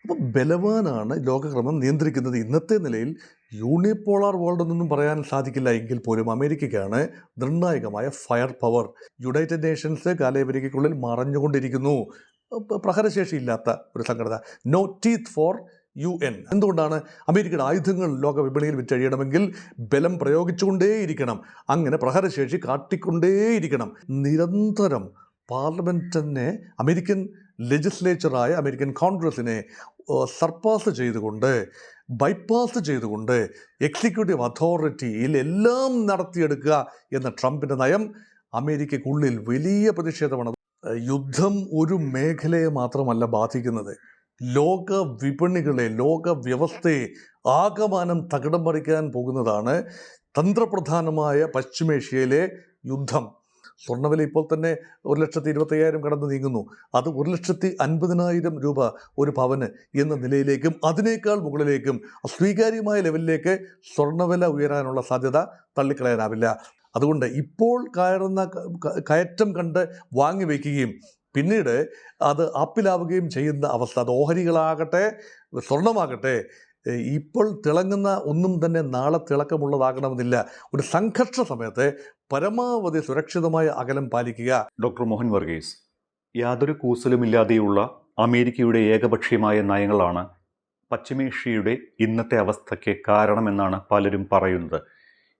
അപ്പോൾ ബലവാനാണ് ലോകക്രമം നിയന്ത്രിക്കുന്നത്. ഇന്നത്തെ നിലയിൽ യൂണിപോളാർ വേൾഡ് എന്നൊന്നും പറയാൻ സാധിക്കില്ല എങ്കിൽ പോലും അമേരിക്കയ്ക്കാണ് നിർണായകമായ ഫയർ പവർ. യുണൈറ്റഡ് നേഷൻസ് കാലയവരികയ്ക്കുള്ളിൽ മറഞ്ഞുകൊണ്ടിരിക്കുന്നു. പ്രഹരശേഷിയില്ലാത്ത ഒരു സംഘടന. No teeth for UN. എന്തുകൊണ്ടാണ്? അമേരിക്കയുടെ ആയുധങ്ങൾ ലോക വിപണിയിൽ വിറ്റഴിയണമെങ്കിൽ ബലം പ്രയോഗിച്ചുകൊണ്ടേയിരിക്കണം. അങ്ങനെ പ്രഹരശേഷി കാട്ടിക്കൊണ്ടേയിരിക്കണം. നിരന്തരം പാർലമെൻറ്റിനെ, അമേരിക്കൻ ലെജിസ്ലേച്ചറായ അമേരിക്കൻ കോൺഗ്രസിനെ സർപ്പാസ് ചെയ്തുകൊണ്ട്, ബൈപ്പാസ് ചെയ്തുകൊണ്ട് എക്സിക്യൂട്ടീവ് അതോറിറ്റിയിൽ എല്ലാം നടത്തിയെടുക്കുക എന്ന ട്രംപിൻ്റെ നയം അമേരിക്കയ്ക്കുള്ളിൽ വലിയ പ്രതിഷേധമാണ്. യുദ്ധം ഒരു മേഖലയെ മാത്രമല്ല ബാധിക്കുന്നത്, ലോക വിപണികളെ, ലോക വ്യവസ്ഥയെ ആകമാനം തകിടം മറിക്കാൻ പോകുന്നതാണ് തന്ത്രപ്രധാനമായ പശ്ചിമേഷ്യയിലെ യുദ്ധം. സ്വർണ്ണവില ഇപ്പോൾ തന്നെ 1,25,000 കടന്ന് നീങ്ങുന്നു. അത് 1,50,000 രൂപ ഒരു പവന് എന്ന നിലയിലേക്കും അതിനേക്കാൾ മുകളിലേക്കും സ്വീകാര്യമായ ലെവലിലേക്ക് സ്വർണ്ണവില ഉയരാനുള്ള സാധ്യത തള്ളിക്കളയാനാവില്ല. അതുകൊണ്ട് ഇപ്പോൾ കയറ്റം കണ്ട് വാങ്ങി വയ്ക്കുകയും പിന്നീട് അത് ആപ്പിലാവുകയും ചെയ്യുന്ന അവസ്ഥ, അത് ഓഹരികളാകട്ടെ സ്വർണമാകട്ടെ, ഇപ്പോൾ തിളങ്ങുന്ന ഒന്നും തന്നെ നാളെ തിളക്കമുള്ളതാകണമെന്നില്ല. ഒരു സംഘർഷ സമയത്ത് പരമാവധി സുരക്ഷിതമായ അകലം പാലിക്കുക. ഡോക്ടർ മോഹൻ വർഗീസ്, യാതൊരു കൂസലുമില്ലാതെയുള്ള അമേരിക്കയുടെ ഏകപക്ഷീയമായ നയങ്ങളാണ് പശ്ചിമേഷ്യയുടെ ഇന്നത്തെ അവസ്ഥയ്ക്ക് കാരണമെന്നാണ് പലരും പറയുന്നത്.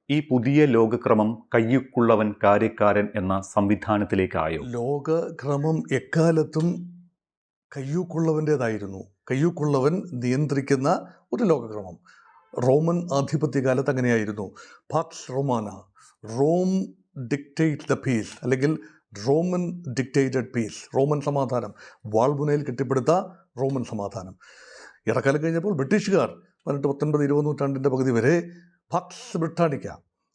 ഈ പുതിയ ലോകക്രമം കയ്യുക്കുള്ളവൻ കാര്യക്കാരൻ എന്ന സംവിധാനത്തിലേക്കായോ? ലോകക്രമം എക്കാലത്തും കയ്യൂക്കുള്ളവൻ്റേതായിരുന്നു. കയ്യൂക്കുള്ളവൻ നിയന്ത്രിക്കുന്ന ഒരു ലോകക്രമം. റോമൻ ആധിപത്യകാലത്ത് അങ്ങനെയായിരുന്നു. Pax Romana, Rome dictate the peace, അല്ലെങ്കിൽ റോമൻ ഡിക്റ്റേറ്റഡ് പീസ്, റോമൻ സമാധാനം, വാൾമുനയിൽ കെട്ടിപ്പടുത്ത റോമൻ സമാധാനം. ഇടക്കാലം കഴിഞ്ഞപ്പോൾ ബ്രിട്ടീഷുകാർ 18, 19, 20 നൂറ്റാണ്ടിൻ്റെ പകുതി വരെ പാക്സ് ബ്രിട്ടാനിക്ക,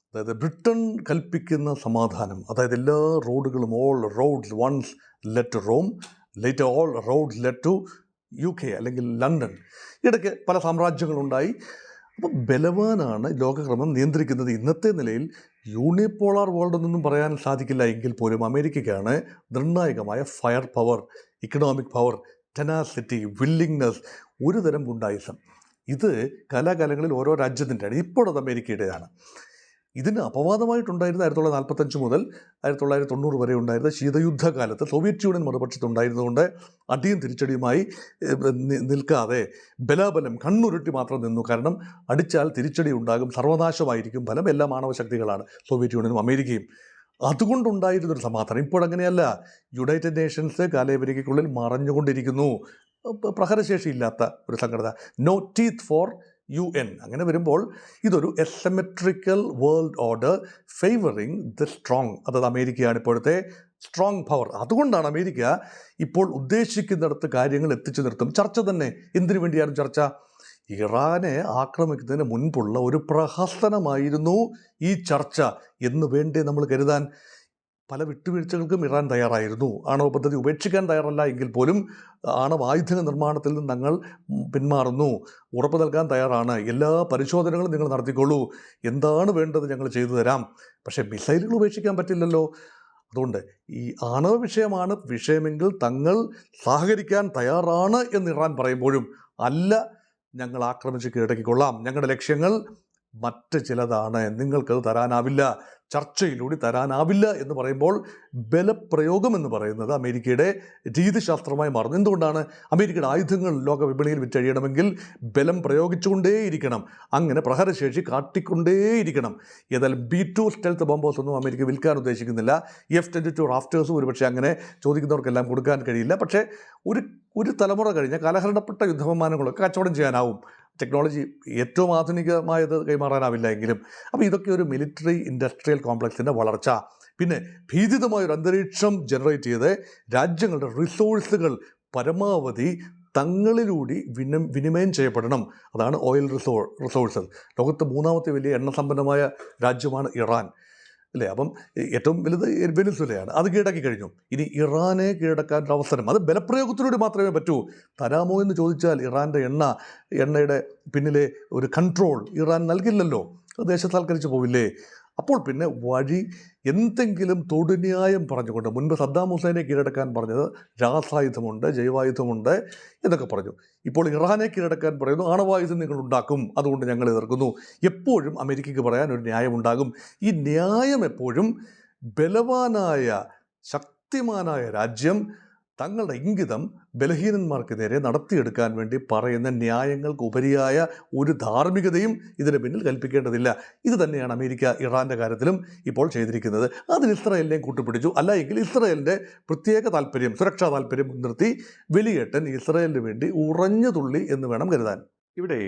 അതായത് ബ്രിട്ടൻ കൽപ്പിക്കുന്ന സമാധാനം, അതായത് എല്ലാ റോഡുകളും, all roads once led to Rome, later all roads lead to UK അല്ലെങ്കിൽ ലണ്ടൻ. ഇടയ്ക്ക് പല സാമ്രാജ്യങ്ങളുണ്ടായി. അപ്പോൾ ബലവാനാണ് ലോകക്രമം നിയന്ത്രിക്കുന്നത്. ഇന്നത്തെ നിലയിൽ യൂണിപോളാർ വേൾഡ് എന്നൊന്നും പറയാൻ സാധിക്കില്ല എങ്കിൽ പോലും അമേരിക്കയ്ക്കാണ് നിർണായകമായ fire power, economic power, tenacity, willingness, ഒരു തരം ഗുണ്ടായിസം. ഇത് കാലാകാലങ്ങളിൽ ഓരോ രാജ്യത്തിൻ്റെയാണ്. ഇപ്പോൾ അത് അമേരിക്കയുടേതാണ്. ഇതിന് അപവാദമായിട്ടുണ്ടായിരുന്ന 1945 മുതൽ 1990 വരെ ഉണ്ടായിരുന്ന ശീതയുദ്ധകാലത്ത് സോവിയറ്റ് യൂണിയൻ മറുപക്ഷത്തുണ്ടായിരുന്നതുകൊണ്ട് അടിയും തിരിച്ചടിയുമായി നിൽക്കാതെ ബലാബലം കണ്ണുരുട്ടി മാത്രം നിന്നു. കാരണം അടിച്ചാൽ തിരിച്ചടി ഉണ്ടാകും, സർവനാശമായിരിക്കും ഫലം. എല്ലാം മാനവശക്തികളാണ്, സോവിയറ്റ് യൂണിയനും അമേരിക്കയും. അതുകൊണ്ടുണ്ടായിരുന്നൊരു സമാധാനം. ഇപ്പോഴങ്ങനെയല്ല. യുണൈറ്റഡ് നേഷൻസ് കാലയവരികയ്ക്കുള്ളിൽ മറഞ്ഞുകൊണ്ടിരിക്കുന്നു. പ്രഹരശേഷിയില്ലാത്ത ഒരു സംഘടന. No teeth for UN. അങ്ങനെ വരുമ്പോൾ ഇതൊരു asymmetrical world order favouring the strong. അതായത് അമേരിക്കയാണ് ഇപ്പോഴത്തെ സ്ട്രോങ് പവർ. അതുകൊണ്ടാണ് അമേരിക്ക ഇപ്പോൾ ഉദ്ദേശിക്കുന്നിടത്ത് കാര്യങ്ങൾ എത്തിച്ചു നിർത്തും. ചർച്ച തന്നെ എന്തിനു വേണ്ടിയായിരുന്നു ചർച്ച? ഇറാനെ ആക്രമിക്കുന്നതിന് മുൻപുള്ള ഒരു പ്രഹസനമായിരുന്നു ഈ ചർച്ച എന്ന് വേണ്ടി നമ്മൾ കരുതാൻ. പല വിട്ടുവീഴ്ചകൾക്കും ഇറാൻ തയ്യാറായിരുന്നു. ആണവ പദ്ധതി ഉപേക്ഷിക്കാൻ തയ്യാറല്ല എങ്കിൽ പോലും ആണവായുധ നിർമ്മാണത്തിൽ നിന്ന് ഞങ്ങൾ പിന്മാറുന്നു, ഉറപ്പ് നൽകാൻ തയ്യാറാണ്, എല്ലാ പരിശോധനകളും നിങ്ങൾ നടത്തിക്കൊള്ളൂ, എന്താണ് വേണ്ടത് ഞങ്ങൾ ചെയ്തു തരാം. പക്ഷേ മിസൈലുകൾ ഉപേക്ഷിക്കാൻ പറ്റില്ലല്ലോ. അതുകൊണ്ട് ഈ ആണവ വിഷയമെങ്കിൽ തങ്ങൾ സഹകരിക്കാൻ തയ്യാറാണ് എന്ന് ഇറാൻ പറയുമ്പോഴും, അല്ല, ഞങ്ങൾ ആക്രമിച്ച് കീഴടക്കിക്കൊള്ളാം, ഞങ്ങളുടെ ലക്ഷ്യങ്ങൾ മറ്റ് ചിലതാണ്, നിങ്ങൾക്കത് തരാനാവില്ല, ചർച്ചയിലൂടെ തരാനാവില്ല എന്ന് പറയുമ്പോൾ ബലപ്രയോഗം എന്ന് പറയുന്നത് അമേരിക്കയുടെ രീതിശാസ്ത്രമായി മാറുന്നു. എന്തുകൊണ്ടാണ്? അമേരിക്കയുടെ ആയുധങ്ങൾ ലോക വിപണിയിൽ വിറ്റഴിയണമെങ്കിൽ ബലം പ്രയോഗിച്ചുകൊണ്ടേയിരിക്കണം. അങ്ങനെ പ്രഹരശേഷി കാട്ടിക്കൊണ്ടേയിരിക്കണം. ഏതായാലും B-2 സ്റ്റെൽത്ത് ബോംബേഴ്സ് ഒന്നും അമേരിക്ക വിൽക്കാൻ ഉദ്ദേശിക്കുന്നില്ല. F-22 റാഫ്റ്റേഴ്സും ഒരുപക്ഷെ അങ്ങനെ ചോദിക്കുന്നവർക്കെല്ലാം കൊടുക്കാൻ കഴിയില്ല. പക്ഷേ ഒരു തലമുറ കഴിഞ്ഞ കാലഹരണപ്പെട്ട യുദ്ധവിമാനങ്ങളൊക്കെ കച്ചവടം ചെയ്യാനാവും. ടെക്നോളജി ഏറ്റവും ആധുനികമായത് കൈമാറാനാവില്ല എങ്കിലും. അപ്പോൾ ഇതൊക്കെ ഒരു മിലിറ്ററി ഇൻഡസ്ട്രിയൽ കോംപ്ലക്സിൻ്റെ വളർച്ച. പിന്നെ ഭീതിതമായൊരു അന്തരീക്ഷം ജനറേറ്റ് ചെയ്ത് രാജ്യങ്ങളുടെ റിസോഴ്സുകൾ പരമാവധി തങ്ങളിലൂടെ വിനിമയം ചെയ്യപ്പെടണം. അതാണ് ഓയിൽ റിസോഴ്സസ്. ലോകത്ത് 3ാമത്തെ വലിയ എണ്ണസമ്പന്നമായ രാജ്യമാണ് ഇറാൻ, അല്ലേ? അപ്പം ഏറ്റവും വലുത് വെനിസ്വേലയാണ്. അത് കീഴടക്കി കഴിഞ്ഞു. ഇനി ഇറാനെ കീഴടക്കാനുള്ള അവസരം, അത് ബലപ്രയോഗത്തിലൂടെ മാത്രമേ പറ്റൂ. തരാമോ എന്ന് ചോദിച്ചാൽ ഇറാൻ്റെ എണ്ണയുടെ പിന്നിലെ ഒരു കൺട്രോൾ ഇറാൻ നൽകില്ലല്ലോ. ദേശസാൽക്കരിച്ച് പോവില്ലേ? അപ്പോൾ പിന്നെ വഴി എന്തെങ്കിലും തൊടുന്യായം പറഞ്ഞുകൊണ്ട്, മുൻപ് സദ്ദാം ഹുസൈനെ കീഴടക്കാൻ പറഞ്ഞത് രാസായുധമുണ്ട്, ജൈവായുധമുണ്ട് എന്നൊക്കെ പറഞ്ഞു. ഇപ്പോൾ ഇറാനെ കീഴടക്കാൻ പറയുന്നു, ആണവായുധം നിങ്ങൾ ഉണ്ടാക്കും, അതുകൊണ്ട് ഞങ്ങൾ എതിർക്കുന്നു. എപ്പോഴും അമേരിക്കയ്ക്ക് പറയാൻ ഒരു ന്യായമുണ്ടാകും. ഈ ന്യായം എപ്പോഴും ബലവാനായ ശക്തിമാനായ രാജ്യം തങ്ങളുടെ ഇംഗിതം ബലഹീനന്മാർക്ക് നേരെ നടത്തിയെടുക്കാൻ വേണ്ടി പറയുന്ന ന്യായങ്ങൾക്ക് ഉപരിയായ ഒരു ധാർമ്മികതയും ഇതിന് പിന്നിൽ കൽപ്പിക്കേണ്ടതില്ല. ഇത് തന്നെയാണ് അമേരിക്ക ഇറാൻ്റെ കാര്യത്തിലും ഇപ്പോൾ ചെയ്തിരിക്കുന്നത്. അതിന് ഇസ്രായേലിനെയും കൂട്ടുപിടിച്ചു. അല്ല എങ്കിൽ ഇസ്രായേലിൻ്റെ പ്രത്യേക താല്പര്യം, സുരക്ഷാ താല്പര്യം മുൻനിർത്തി വെളിയേട്ടൻ ഇസ്രായേലിന് വേണ്ടി ഉറഞ്ഞു തുള്ളി എന്ന് വേണം കരുതാൻ. ഇവിടെ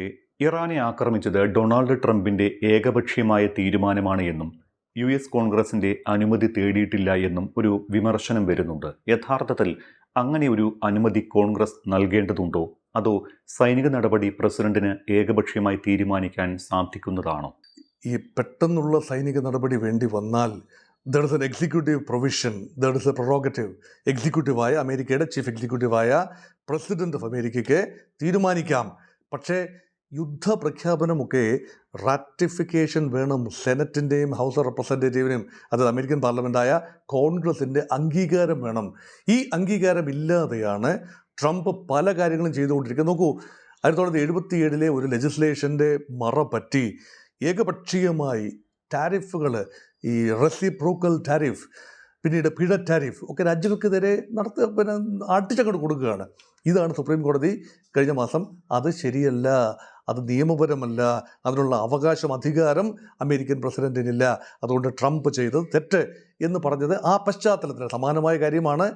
ഇറാനെ ആക്രമിച്ചത് ഡൊണാൾഡ് ട്രംപിൻ്റെ ഏകപക്ഷീയമായ തീരുമാനമാണ് എന്നും US കോൺഗ്രസിൻ്റെ അനുമതി തേടിയിട്ടില്ല എന്നും ഒരു വിമർശനം വരുന്നുണ്ട്. യഥാർത്ഥത്തിൽ അങ്ങനെ ഒരു അനുമതി കോൺഗ്രസ് നൽകേണ്ടതുണ്ടോ, അതോ സൈനിക നടപടി പ്രസിഡന്റിന് ഏകപക്ഷീയമായി തീരുമാനിക്കാൻ സാധിക്കുന്നതാണോ? ഈ പെട്ടെന്നുള്ള സൈനിക നടപടി വേണ്ടി വന്നാൽ there is an executive provision, there is a prerogative. എക്സിക്യൂട്ടീവായ അമേരിക്കയുടെ ചീഫ് എക്സിക്യൂട്ടീവായ പ്രസിഡന്റ് ഓഫ് അമേരിക്കയ്ക്ക് തീരുമാനിക്കാം. പക്ഷേ യുദ്ധപ്രഖ്യാപനമൊക്കെ റാറ്റിഫിക്കേഷൻ വേണം. സെനറ്റിൻ്റെയും ഹൗസ് ഓഫ് റെപ്രസെൻറ്റേറ്റീവിനും, അത് അമേരിക്കൻ പാർലമെൻറ്റായ കോൺഗ്രസിൻ്റെ അംഗീകാരം വേണം. ഈ അംഗീകാരം ഇല്ലാതെയാണ് ട്രംപ് പല കാര്യങ്ങളും ചെയ്തുകൊണ്ടിരിക്കുന്നത്. നോക്കൂ, 1977 ഒരു ലെജിസ്ലേഷൻ്റെ മറ പറ്റി ഏകപക്ഷീയമായി ടാരിഫുകൾ, ഈ റെസിപ്രോക്കൽ ടാരിഫ്, പിന്നീട് പിഴ ടാരിഫ് ഒക്കെ രാജ്യങ്ങൾക്കെതിരെ അടിച്ചങ്ങോട്ട് കൊടുക്കുകയാണ്. ഇതാണ് സുപ്രീം കോടതി കഴിഞ്ഞ മാസം അത് ശരിയല്ല, അത് നിയമപരമല്ല, അതിനുള്ള അവകാശം, അധികാരം അമേരിക്കൻ പ്രസിഡന്റിനില്ല, അതുകൊണ്ട് ട്രംപ് ചെയ്തത് തെറ്റ് എന്ന് പറഞ്ഞത് ആ പശ്ചാത്തലത്തിൽ സമാനമായ കാര്യമാണ്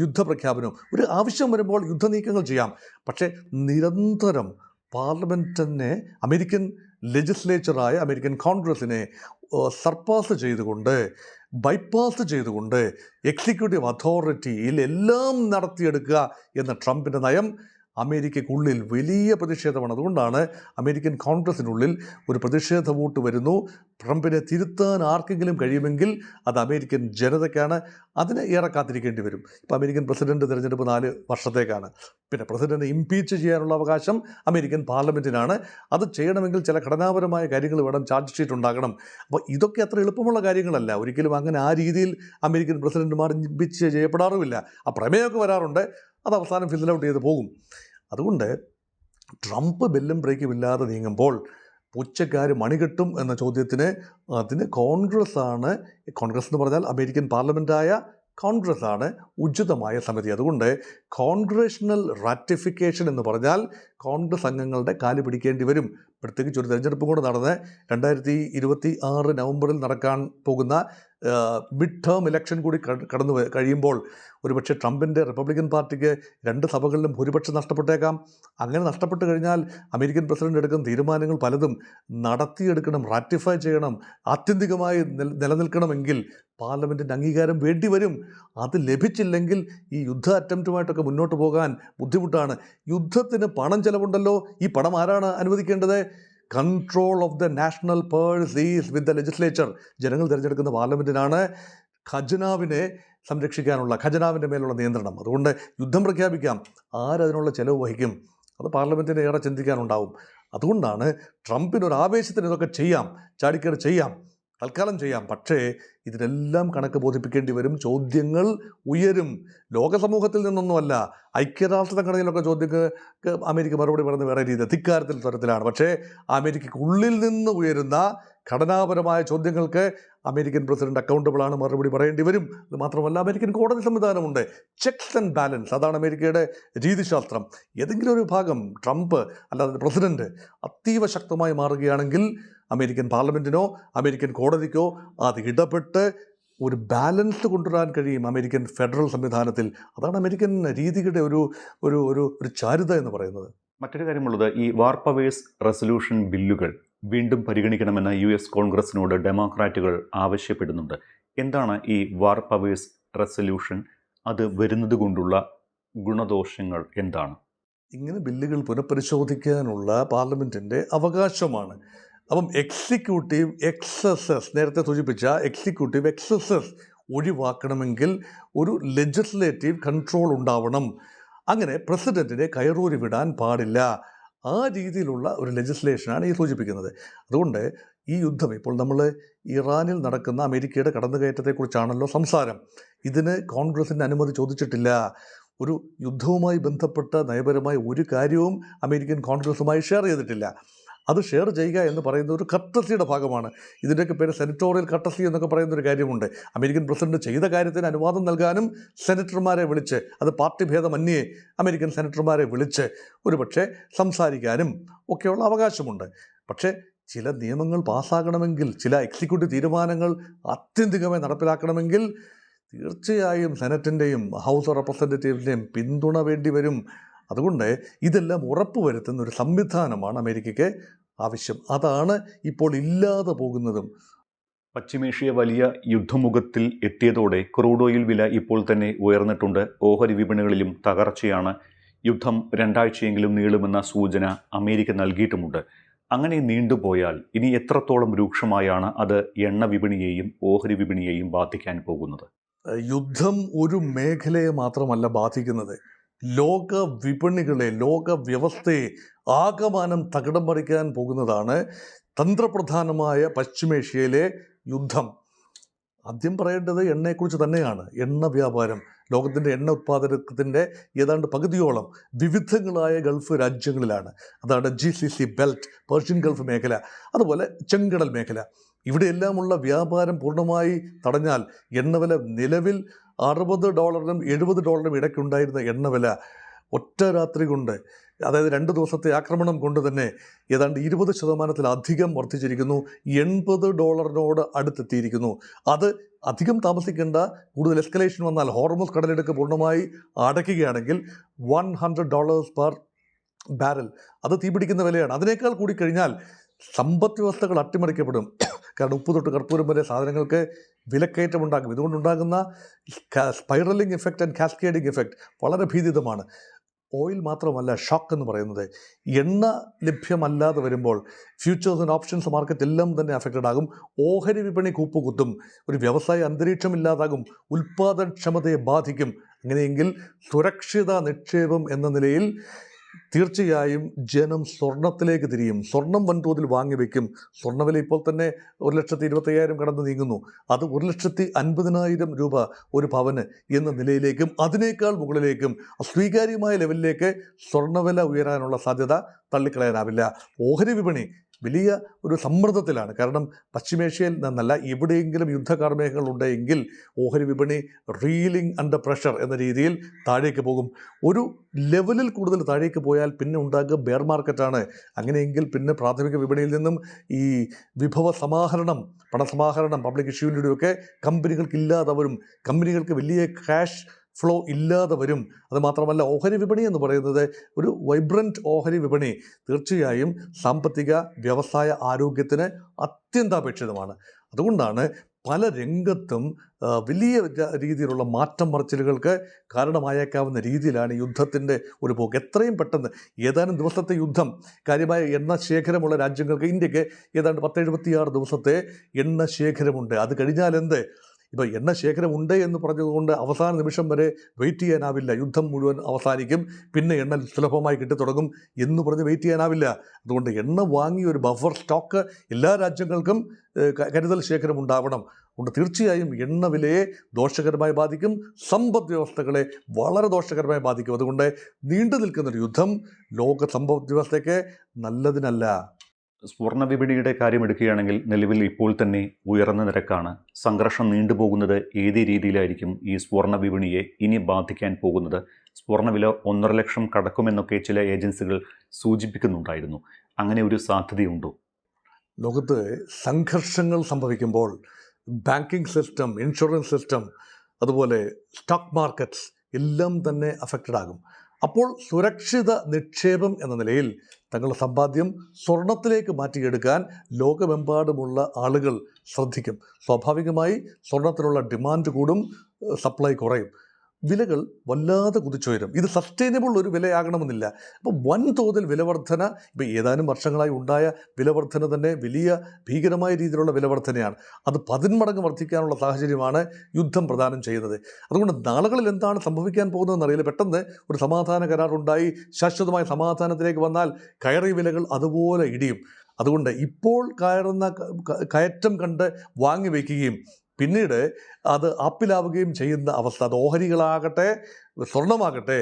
യുദ്ധപ്രഖ്യാപനം. ഒരു ആവശ്യം വരുമ്പോൾ യുദ്ധനീക്കങ്ങൾ ചെയ്യാം. പക്ഷേ നിരന്തരം പാർലമെൻറ്റിനെ, അമേരിക്കൻ ലെജിസ്ലേച്ചറായ അമേരിക്കൻ കോൺഗ്രസിനെ സർപ്പാസ് ചെയ്തുകൊണ്ട്, ബൈപ്പാസ് ചെയ്തുകൊണ്ട് എക്സിക്യൂട്ടീവ് അതോറിറ്റിയിൽ എല്ലാം നടത്തിയെടുക്കുക എന്ന ട്രംപിൻ്റെ നയം അമേരിക്കയ്ക്കുള്ളിൽ വലിയ പ്രതിഷേധമാണ്. അതുകൊണ്ടാണ് അമേരിക്കൻ കോൺഗ്രസിനുള്ളിൽ ഒരു പ്രതിഷേധ വോട്ട് വരുന്നു. ട്രംപിനെ തിരുത്താൻ ആർക്കെങ്കിലും കഴിയുമെങ്കിൽ അത് അമേരിക്കൻ ജനതയ്ക്കാണ്. അതിന് ഏറെ കാത്തിരിക്കേണ്ടി വരും. ഇപ്പോൾ അമേരിക്കൻ പ്രസിഡന്റ് തിരഞ്ഞെടുപ്പ് 4 വർഷത്തേക്കാണ്. പിന്നെ പ്രസിഡന്റ് ഇംപീച്ച് ചെയ്യാനുള്ള അവകാശം അമേരിക്കൻ പാർലമെൻറ്റിനാണ്. അത് ചെയ്യണമെങ്കിൽ ചില ഘടനാപരമായ കാര്യങ്ങൾ വേണം, ചാർജ് ഷീറ്റ് ഉണ്ടാകണം. അപ്പോൾ ഇതൊക്കെ അത്ര എളുപ്പമുള്ള കാര്യങ്ങളല്ല. ഒരിക്കലും അങ്ങനെ ആ രീതിയിൽ അമേരിക്കൻ പ്രസിഡന്റുമാർ ഇംപീച്ച് ചെയ്യപ്പെടാറുമില്ല. ആ പ്രമേയമൊക്കെ വരാറുണ്ട്, അത് അവസാനം ഫിസിൽ ഔട്ട് ചെയ്ത് പോകും. അതുകൊണ്ട് ട്രംപ് ബെല്ലും ബ്രേക്കും ഇല്ലാതെ നീങ്ങുമ്പോൾ പുച്ചക്കാർ മണികെട്ടും എന്ന ചോദ്യത്തിന് അതിന് കോൺഗ്രസ്സാണ്, കോൺഗ്രസ് എന്ന് പറഞ്ഞാൽ അമേരിക്കൻ പാർലമെൻറ്റായ കോൺഗ്രസ്സാണ് ഉചിതമായ സമിതി. അതുകൊണ്ട് കോൺഗ്രഷണൽ റാറ്റിഫിക്കേഷൻ എന്ന് പറഞ്ഞാൽ കോൺഗ്രസ് അംഗങ്ങളുടെ കാല് പിടിക്കേണ്ടി വരും. പ്രത്യേകിച്ച് ഒരു തെരഞ്ഞെടുപ്പും കൂടെ നടന്ന് 2026 നവംബറിൽ നടക്കാൻ പോകുന്ന മിഡ് ടേം ഇലക്ഷൻ കൂടി കടന്നു കഴിയുമ്പോൾ ഒരുപക്ഷെ ട്രംപിൻ്റെ റിപ്പബ്ലിക്കൻ പാർട്ടിക്ക് 2 സഭകളിലും ഭൂരിപക്ഷം നഷ്ടപ്പെട്ടേക്കാം. അങ്ങനെ നഷ്ടപ്പെട്ട് കഴിഞ്ഞാൽ അമേരിക്കൻ പ്രസിഡന്റ് എടുക്കുന്ന തീരുമാനങ്ങൾ പലതും നടത്തിയെടുക്കണം, റാറ്റിഫൈ ചെയ്യണം, ആത്യന്തികമായി നിലനിൽക്കണമെങ്കിൽ പാർലമെൻറ്റിൻ്റെ അംഗീകാരം വേണ്ടി വരും. അത് ലഭിച്ചില്ലെങ്കിൽ ഈ യുദ്ധ അറ്റംപ്റ്റുമായിട്ടൊക്കെ മുന്നോട്ട് പോകാൻ ബുദ്ധിമുട്ടാണ്. യുദ്ധത്തിന് പണം ചെലവുണ്ടല്ലോ. ഈ പണം ആരാണ് അനുവദിക്കേണ്ടത്? Control of the national purse is with the legislature. ജനങ്ങൾ തിരഞ്ഞെടുക്കുന്ന പാർലമെൻറ്റിനാണ് ഖജനാവിനെ സംരക്ഷിക്കാനുള്ള, ഖജനാവിൻ്റെ മേലുള്ള നിയന്ത്രണം. അതുകൊണ്ട് യുദ്ധം പ്രഖ്യാപിക്കാം, ആരതിനുള്ള ചെലവ് വഹിക്കും? അത് പാർലമെൻറ്റിന് ഏറെ ചിന്തിക്കാനുണ്ടാവും. അതുകൊണ്ടാണ് ട്രംപിനൊരു ആവേശത്തിന് ഇതൊക്കെ ചെയ്യാം, ചാടിക്കയറി ചെയ്യാം, തൽക്കാലം ചെയ്യാം. പക്ഷേ ഇതിനെല്ലാം കണക്ക് ബോധിപ്പിക്കേണ്ടി വരും. ചോദ്യങ്ങൾ ഉയരും. ലോകസമൂഹത്തിൽ നിന്നൊന്നുമല്ല, ഐക്യരാഷ്ട്ര സംഘടനയിലൊക്കെ ചോദ്യങ്ങൾക്ക് അമേരിക്ക മറുപടി പറയുന്നത് വേറെ രീതി, അധികാരത്തിൽ തരത്തിലാണ്. പക്ഷേ അമേരിക്കയ്ക്കുള്ളിൽ നിന്ന് ഉയരുന്ന ഘടനാപരമായ ചോദ്യങ്ങൾക്ക് അമേരിക്കൻ പ്രസിഡന്റ് അക്കൗണ്ടബിളാണ്, മറുപടി പറയേണ്ടി വരും. അത് മാത്രമല്ല അമേരിക്കൻ കോടതി സംവിധാനമുണ്ട്, ചെക്സ് ആൻഡ് ബാലൻസ്. അതാണ് അമേരിക്കയുടെ രീതിശാസ്ത്രം. ഏതെങ്കിലും ഒരു ഭാഗം ട്രംപ് അല്ലാതെ പ്രസിഡന്റ് അതീവ ശക്തമായി മാറുകയാണെങ്കിൽ അമേരിക്കൻ പാർലമെൻറ്റിനോ അമേരിക്കൻ കോടതിക്കോ അത് ഇടപെട്ട് ഒരു ബാലൻസ് കൊണ്ടുവരാൻ കഴിയും അമേരിക്കൻ ഫെഡറൽ സംവിധാനത്തിൽ. അതാണ് അമേരിക്കൻ രീതിയുടെ ഒരു ഒരു ഒരു ഒരു ചാരുത എന്ന് പറയുന്നത്. മറ്റൊരു കാര്യമുള്ളത്, ഈ വാർ പവേഴ്സ് റെസൊല്യൂഷൻ ബില്ലുകൾ വീണ്ടും പരിഗണിക്കണമെന്ന് US കോൺഗ്രസിനോട് ഡെമോക്രാറ്റുകൾ ആവശ്യപ്പെടുന്നുണ്ട്. എന്താണ് ഈ വാർ പവേഴ്സ് റെസൊല്യൂഷൻ? അത് വരുന്നത് കൊണ്ടുള്ള ഗുണദോഷങ്ങൾ എന്താണ്? ഇങ്ങനെ ബില്ലുകൾ പുനഃപരിശോധിക്കാനുള്ള പാർലമെൻറ്റിൻ്റെ അവകാശമാണ്. അപ്പം എക്സിക്യൂട്ടീവ് എക്സസസ്, നേരത്തെ സൂചിപ്പിച്ച എക്സിക്യൂട്ടീവ് എക്സസസ് ഒഴിവാക്കണമെങ്കിൽ ഒരു ലെജിസ്ലേറ്റീവ് കൺട്രോൾ ഉണ്ടാവണം. അങ്ങനെ പ്രസിഡന്റിനെ കയറൂരി വിടാൻ പാടില്ല. ആ രീതിയിലുള്ള ഒരു ലെജിസ്ലേഷനാണ് ഈ സൂചിപ്പിക്കുന്നത്. അതുകൊണ്ട് ഈ യുദ്ധം ഇപ്പോൾ നമ്മൾ ഇറാനിൽ നടക്കുന്ന അമേരിക്കയുടെ കടന്നുകയറ്റത്തെക്കുറിച്ചാണല്ലോ സംസാരം. ഇതിന് കോൺഗ്രസിൻ്റെ അനുമതി ചോദിച്ചിട്ടില്ല. ഒരു യുദ്ധവുമായി ബന്ധപ്പെട്ട നയപരമായ ഒരു കാര്യവും അമേരിക്കൻ കോൺഗ്രസുമായി ഷെയർ ചെയ്തിട്ടില്ല. അത് ഷെയർ ചെയ്യുക എന്ന് പറയുന്ന ഒരു കർട്ടസിയുടെ ഭാഗമാണ്. ഇതിൻ്റെയൊക്കെ പേര് സെനറ്റോറിയൽ കർട്ടസി എന്നൊക്കെ പറയുന്നൊരു കാര്യമുണ്ട്. അമേരിക്കൻ പ്രസിഡന്റ് ചെയ്ത കാര്യത്തിന് അനുവാദം നൽകാനും സെനറ്റർമാരെ വിളിച്ച്, അത് പാർട്ടി ഭേദമന്യേ അമേരിക്കൻ സെനറ്റർമാരെ വിളിച്ച് ഒരുപക്ഷെ സംസാരിക്കാനും ഒക്കെയുള്ള അവകാശമുണ്ട്. പക്ഷേ ചില നിയമങ്ങൾ പാസ്സാകണമെങ്കിൽ, ചില എക്സിക്യൂട്ടീവ് തീരുമാനങ്ങൾ ആത്യന്തികമായി നടപ്പിലാക്കണമെങ്കിൽ തീർച്ചയായും സെനറ്റിൻ്റെയും ഹൗസ് ഓഫ് റെപ്രസെൻറ്റേറ്റീവ്സിൻ്റെയും പിന്തുണ വേണ്ടി വരും. അതുകൊണ്ട് ഇതെല്ലാം ഉറപ്പുവരുത്തുന്ന ഒരു സംവിധാനമാണ് അമേരിക്കയ്ക്ക് ആവശ്യം. അതാണ് ഇപ്പോൾ ഇല്ലാതെ പോകുന്നതും. പശ്ചിമേഷ്യ വലിയ യുദ്ധമുഖത്തിൽ എത്തിയതോടെ ക്രൂഡ് ഓയിൽ വില ഇപ്പോൾ തന്നെ ഉയർന്നിട്ടുണ്ട്. ഓഹരി വിപണികളിലും തകർച്ചയാണ്. യുദ്ധം 2 ആഴ്ചയെങ്കിലും നീളുമെന്ന സൂചന അമേരിക്ക നൽകിയിട്ടുമുണ്ട്. അങ്ങനെ നീണ്ടുപോയാൽ ഇനി എത്രത്തോളം രൂക്ഷമായാണ് അത് എണ്ണ വിപണിയെയും ഓഹരി വിപണിയെയും ബാധിക്കാൻ പോകുന്നത്? യുദ്ധം ഒരു മേഖലയെ മാത്രമല്ല ബാധിക്കുന്നത്, ലോക വിപണികളെ, ലോക വ്യവസ്ഥയെ ആകമാനം തകിടം മറിക്കാൻ പോകുന്നതാണ് തന്ത്രപ്രധാനമായ പശ്ചിമേഷ്യയിലെ യുദ്ധം. ആദ്യം പറയേണ്ടത് എണ്ണയെക്കുറിച്ച് തന്നെയാണ്. എണ്ണ വ്യാപാരം, ലോകത്തിൻ്റെ എണ്ണ ഉത്പാദനത്തിൻ്റെ ഏതാണ്ട് പകുതിയോളം വിവിധങ്ങളായ ഗൾഫ് രാജ്യങ്ങളിലാണ്. അതാണ് GCC ബെൽറ്റ്, പേർഷ്യൻ ഗൾഫ് മേഖല, അതുപോലെ ചെങ്കടൽ മേഖല. ഇവിടെയെല്ലാമുള്ള വ്യാപാരം പൂർണ്ണമായി തടഞ്ഞാൽ എണ്ണവില നിലവിൽ $60 $70 ഇടയ്ക്കുണ്ടായിരുന്ന എണ്ണവില ഒറ്റ രാത്രി കൊണ്ട്, അതായത് 2 ദിവസത്തെ ആക്രമണം കൊണ്ട് തന്നെ ഏതാണ്ട് 20% വർദ്ധിച്ചിരിക്കുന്നു. $80 അടുത്തെത്തിയിരിക്കുന്നു. അത് അധികം താമസിക്കേണ്ട, കൂടുതൽ എസ്കലേഷൻ വന്നാൽ ഹോർമുസ് കടലിടുക്ക് പൂർണ്ണമായി അടയ്ക്കുകയാണെങ്കിൽ $100 പെർ ബാരൽ, അത് തീപിടിക്കുന്ന വിലയാണ്. അതിനേക്കാൾ കൂടി കഴിഞ്ഞാൽ സമ്പദ് വ്യവസ്ഥകൾ അട്ടിമറിക്കപ്പെടും. കാരണം ഉപ്പ് തൊട്ട് കർപ്പൂരം വരെ സാധനങ്ങൾക്ക് വിലക്കയറ്റമുണ്ടാകും. ഇതുകൊണ്ടുണ്ടാകുന്ന spiralling effect and cascading effect വളരെ ഭീതിതമാണ്. ഓയിൽ മാത്രമല്ല ഷോക്ക് എന്ന് പറയുന്നത്. എണ്ണ ലഭ്യമല്ലാതെ വരുമ്പോൾ ഫ്യൂച്ചേഴ്സ് ആൻഡ് ഓപ്ഷൻസ് മാർക്കറ്റ് എല്ലാം തന്നെ അഫക്റ്റഡ് ആകും. ഓഹരി വിപണി കൂപ്പുകുത്തും. ഒരു വ്യവസായ അന്തരീക്ഷം ഇല്ലാതാകും. ഉൽപ്പാദനക്ഷമതയെ ബാധിക്കും. അങ്ങനെയെങ്കിൽ സുരക്ഷിത നിക്ഷേപം എന്ന നിലയിൽ തീർച്ചയായും ജനം സ്വർണത്തിലേക്ക് തിരിയും. സ്വർണം വൻതോതിൽ വാങ്ങിവെക്കും. സ്വർണ്ണവില ഇപ്പോൾ തന്നെ 1,25,000 കടന്ന് നീങ്ങുന്നു. അത് 1,50,000 രൂപ ഒരു പവന് എന്ന നിലയിലേക്കും അതിനേക്കാൾ മുകളിലേക്കും അസ്വീകാര്യമായ ലെവലിലേക്ക് സ്വർണ്ണവില ഉയരാനുള്ള സാധ്യത തള്ളിക്കളയാനാവില്ല. ഓഹരി വിപണി വലിയ ഒരു സമ്മർദ്ദത്തിലാണ്. കാരണം പശ്ചിമേഷ്യയിൽ നിന്നല്ല, എവിടെയെങ്കിലും യുദ്ധകാർമേഘങ്ങൾ ഉണ്ടെങ്കിൽ ഓഹരി വിപണി റീലിംഗ് അണ്ടർ പ്രഷർ എന്ന രീതിയിൽ താഴേക്ക് പോകും. ഒരു ലെവലിൽ കൂടുതൽ താഴേക്ക് പോയാൽ പിന്നെ ഉണ്ടാകുക ബെയർ മാർക്കറ്റാണ്. അങ്ങനെയെങ്കിൽ പിന്നെ പ്രാഥമിക വിപണിയിൽ നിന്നും ഈ വിഭവ സമാഹരണം, പണസമാഹരണം, പബ്ലിക് ഇഷ്യൂവിലൂടെയൊക്കെ കമ്പനികൾക്ക് ഇല്ലാതെ വരും. കമ്പനികൾക്ക് വലിയ ക്യാഷ് ഫ്ലോ ഇല്ലാതെ വരും. അതുമാത്രമല്ല, ഓഹരി വിപണി എന്ന് പറയുന്നത് ഒരു വൈബ്രൻറ്റ് ഓഹരി വിപണി തീർച്ചയായും സാമ്പത്തിക വ്യവസായ ആരോഗ്യത്തിന് അത്യന്താപേക്ഷിതമാണ്. അതുകൊണ്ടാണ് പല രംഗത്തും വലിയ രീതിയിലുള്ള മാറ്റം മറിച്ചിലുകൾക്ക് കാരണമായേക്കാവുന്ന രീതിയിലാണ് യുദ്ധത്തിൻ്റെ ഒരു പോക്ക്. എത്രയും പെട്ടെന്ന് ഏതാനും ദിവസത്തെ യുദ്ധം, കാര്യമായ എണ്ണ ശേഖരമുള്ള രാജ്യങ്ങൾക്ക്, ഇന്ത്യക്ക് ഏതാണ്ട് 176 ദിവസത്തെ എണ്ണ ശേഖരമുണ്ട്. അത് കഴിഞ്ഞാൽ എന്ത്? ഇപ്പോൾ എണ്ണ ശേഖരമുണ്ട് എന്ന് പറഞ്ഞതുകൊണ്ട് അവസാന നിമിഷം വരെ വെയിറ്റ് ചെയ്യാനാവില്ല. യുദ്ധം മുഴുവൻ അവസാനിക്കും, പിന്നെ എണ്ണ സുലഭമായി കിട്ടിത്തുടങ്ങും എന്ന് പറഞ്ഞ് വെയിറ്റ് ചെയ്യാനാവില്ല. അതുകൊണ്ട് എണ്ണ വാങ്ങി ഒരു ബഫർ സ്റ്റോക്ക് എല്ലാ രാജ്യങ്ങൾക്കും കരുതൽ ശേഖരം ഉണ്ടാവണം. അതുകൊണ്ട് തീർച്ചയായും എണ്ണ വിലയെ ദോഷകരമായി ബാധിക്കും, സമ്പദ് വ്യവസ്ഥകളെ വളരെ ദോഷകരമായി ബാധിക്കും. അതുകൊണ്ട് നീണ്ടു നിൽക്കുന്നൊരു യുദ്ധം ലോക സമ്പദ് വ്യവസ്ഥയ്ക്ക് നല്ലതിനല്ല. സ്വർണ്ണ വിപണിയുടെ കാര്യമെടുക്കുകയാണെങ്കിൽ നിലവിൽ ഇപ്പോൾ തന്നെ ഉയർന്ന നിരക്കാണ്. സംഘർഷം നീണ്ടുപോകുന്നത് ഏത് രീതിയിലായിരിക്കും ഈ സ്വർണ്ണ വിപണിയെ ഇനി ബാധിക്കാൻ പോകുന്നത്? സ്വർണ്ണവില 1.5 ലക്ഷം കടക്കുമെന്നൊക്കെ ചില ഏജൻസികൾ സൂചിപ്പിക്കുന്നുണ്ടായിരുന്നു. അങ്ങനെ ഒരു സാധ്യതയുണ്ടോ? ലോകത്ത് സംഘർഷങ്ങൾ സംഭവിക്കുമ്പോൾ ബാങ്കിങ് സിസ്റ്റം, ഇൻഷുറൻസ് സിസ്റ്റം, അതുപോലെ സ്റ്റോക്ക് മാർക്കറ്റ്സ് എല്ലാം തന്നെ അഫക്റ്റഡ് ആകും. അപ്പോൾ സുരക്ഷിത നിക്ഷേപം എന്ന നിലയിൽ തങ്ങളുടെ സമ്പാദ്യം സ്വർണത്തിലേക്ക് മാറ്റിയെടുക്കാൻ ലോകമെമ്പാടുമുള്ള ആളുകൾ ശ്രദ്ധിക്കും. സ്വാഭാവികമായി സ്വർണത്തിനുള്ള ഡിമാൻഡ് കൂടും, സപ്ലൈ കുറയും. വിലകൾ വല്ലാതെ കുതിച്ചുയരും. ഇത് സസ്റ്റൈനബിൾ ഒരു വിലയാകണമെന്നില്ല. അപ്പോൾ വൻതോതിൽ വിലവർധന, ഇപ്പോൾ ഏതാനും വർഷങ്ങളായി ഉണ്ടായ വിലവർധന തന്നെ വലിയ ഭീകരമായ രീതിയിലുള്ള വിലവർധനയാണ്. അത് 10 മടങ്ങ് വർദ്ധിക്കാനുള്ള സാഹചര്യമാണ് യുദ്ധം പ്രദാനം ചെയ്യുന്നത്. അതുകൊണ്ട് നാളുകളിൽ എന്താണ് സംഭവിക്കാൻ പോകുന്നതെന്ന് അറിയില്ല. പെട്ടെന്ന് ഒരു സമാധാന കരാറുണ്ടായി ശാശ്വതമായ സമാധാനത്തിലേക്ക് വന്നാൽ കയറിയ വിലകൾ അതുപോലെ ഇടിയും. അതുകൊണ്ട് ഇപ്പോൾ കയറുന്ന കയറ്റം കണ്ട് വാങ്ങി വയ്ക്കുകയും പിന്നീട് അത് ആപ്പിലാവുകയും ചെയ്യുന്ന അവസ്ഥ, അത് ഓഹരികളാകട്ടെ സ്വർണമാകട്ടെ,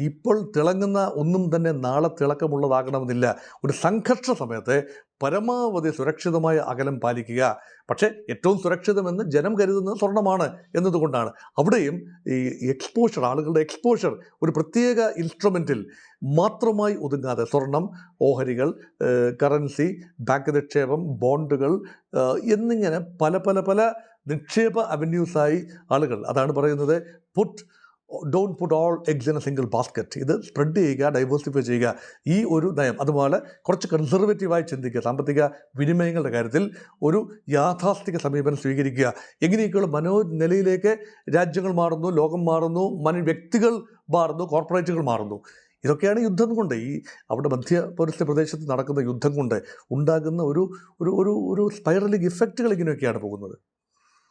ഇപ്പോൾ തിളങ്ങുന്ന ഒന്നും തന്നെ നാളെ തിളക്കമുള്ളതാകണമെന്നില്ല. ഒരു സംഘർഷ സമയത്ത് പരമാവധി സുരക്ഷിതമായ അകലം പാലിക്കുക. പക്ഷേ ഏറ്റവും സുരക്ഷിതമെന്ന് ജനം കരുതുന്നത് സ്വർണ്ണമാണ് എന്നതുകൊണ്ടാണ്. അവിടെയും ഈ എക്സ്പോഷർ, ആളുകളുടെ എക്സ്പോഷർ ഒരു പ്രത്യേക ഇൻസ്ട്രുമെൻറ്റിൽ മാത്രമായി ഒതുങ്ങാതെ സ്വർണം, ഓഹരികൾ, കറൻസി, ബാങ്ക് നിക്ഷേപം, ബോണ്ടുകൾ എന്നിങ്ങനെ പല പല പല നിക്ഷേപ അവന്യൂസായി ആളുകൾ, അതാണ് പറയുന്നത് don't put all eggs in A single basket. ഇത് സ്പ്രെഡ് ചെയ്യുക, ഡൈവേഴ്സിഫൈ ചെയ്യുക. ഈ ഒരു നയം, അതുപോലെ കുറച്ച് കൺസർവേറ്റീവായി ചിന്തിക്കുക. സാമ്പത്തിക വിനിമയങ്ങളുടെ കാര്യത്തിൽ ഒരു യാഥാസ്ഥിക സമീപനം സ്വീകരിക്കുക. എങ്ങനെയൊക്കെയുള്ള മനോനിലയിലേക്ക് രാജ്യങ്ങൾ മാറുന്നു, ലോകം മാറുന്നു, വ്യക്തികൾ മാറുന്നു, കോർപ്പറേറ്റുകൾ മാറുന്നു. ഇതൊക്കെയാണ് യുദ്ധം കൊണ്ട്, ഈ അവിടെ മധ്യപൗരസ്ത്യ പ്രദേശത്ത് നടക്കുന്ന യുദ്ധം കൊണ്ട് ഉണ്ടാകുന്ന ഒരു സ്പൈറലിംഗ് ഇഫക്റ്റുകൾ ഇങ്ങനെയൊക്കെയാണ് പോകുന്നത്.